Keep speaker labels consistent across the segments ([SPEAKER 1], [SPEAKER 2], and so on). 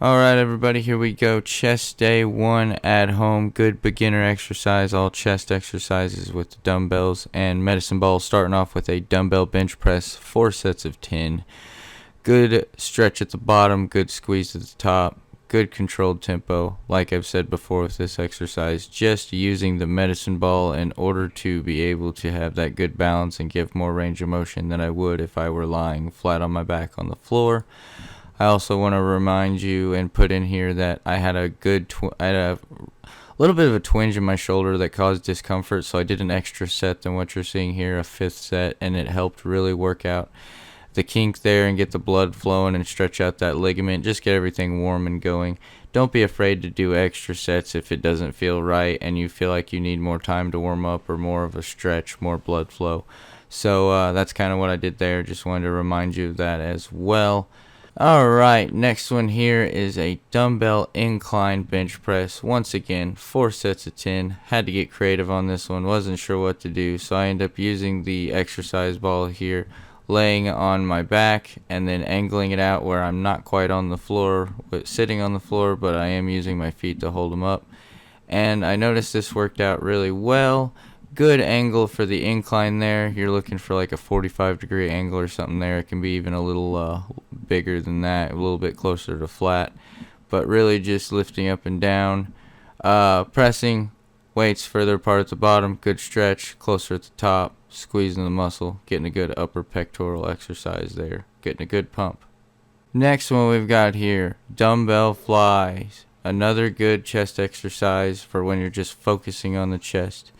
[SPEAKER 1] Alright everybody, here we go. Chest day 1 at home. Good beginner exercise. All chest exercises with the dumbbells and medicine ball. Starting off with a dumbbell bench press, 4 sets of 10. Good stretch at the bottom, good squeeze at the top. Good controlled tempo. Like I've said before with this exercise, just using the medicine ball in order to be able to have that good balance and give more range of motion than I would if I were lying flat on my back on the floor. I also want to remind you and put in here that I had a little bit of a twinge in my shoulder that caused discomfort, so I did an extra set than what you're seeing here, a 5th set, and it helped really work out the kink there and get the blood flowing and stretch out that ligament, just get everything warm and going. Don't be afraid to do extra sets if it doesn't feel right and you feel like you need more time to warm up or more of a stretch, more blood flow. So that's kind of what I did there. Just wanted to remind you of that as well. Alright, next one here is a dumbbell incline bench press. Once again, 4 sets of 10. Had to get creative on this one. Wasn't sure what to do, so I ended up using the exercise ball here, laying on my back and then angling it out where I'm not quite on the floor, sitting on the floor, but I am using my feet to hold them up. And I noticed this worked out really well. Good angle for the incline there. You're looking for like a 45-degree angle or something there. It can be even a little bigger than that, a little bit closer to flat, but really just lifting up and down, pressing weights further apart at the bottom, good stretch, closer at the top, squeezing the muscle, getting a good upper pectoral exercise there, getting a good pump. Next one we've got here, dumbbell flies. Another good chest exercise for when you're just focusing on the chest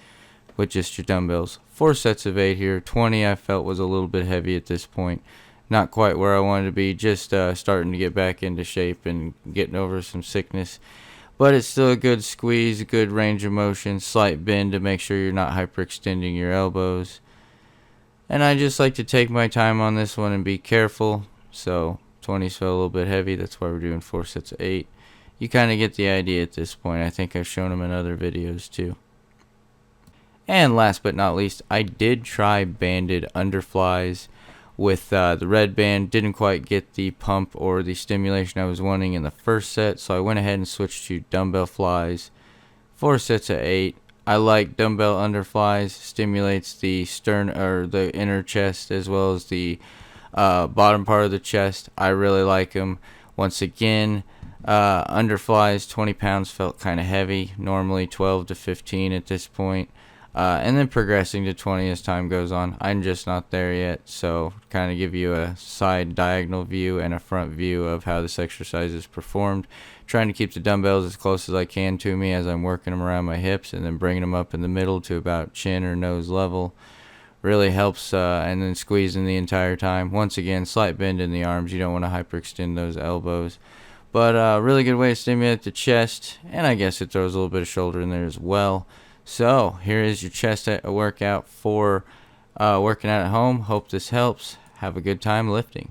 [SPEAKER 1] with just your dumbbells. 4 sets of 8 here. 20 I felt was a little bit heavy at this point. Not quite where I wanted to be, just starting to get back into shape and getting over some sickness. But it's still a good squeeze, a good range of motion, slight bend to make sure you're not hyperextending your elbows. And I just like to take my time on this one and be careful. So 20s felt a little bit heavy, that's why we're doing 4 sets of 8. You kind of get the idea at this point. I think I've shown them in other videos too. And last but not least, I did try banded underflies with the red band. Didn't quite get the pump or the stimulation I was wanting in the first set, so I went ahead and switched to dumbbell flies. 4 sets of 8. I like dumbbell underflies. Stimulates the stern or the inner chest as well as the bottom part of the chest. I really like them. Once again, underflies, 20 pounds felt kind of heavy. Normally 12 to 15 at this point. And then progressing to 20 as time goes on. I'm just not there yet, so kind of give you a side diagonal view and a front view of how this exercise is performed. Trying to keep the dumbbells as close as I can to me as I'm working them around my hips and then bringing them up in the middle to about chin or nose level. Really helps, and then squeezing the entire time. Once again, slight bend in the arms. You don't want to hyperextend those elbows. But really good way to stimulate the chest, and I guess it throws a little bit of shoulder in there as well. So here is your chest workout for working out at home. Hope this helps. Have a good time lifting.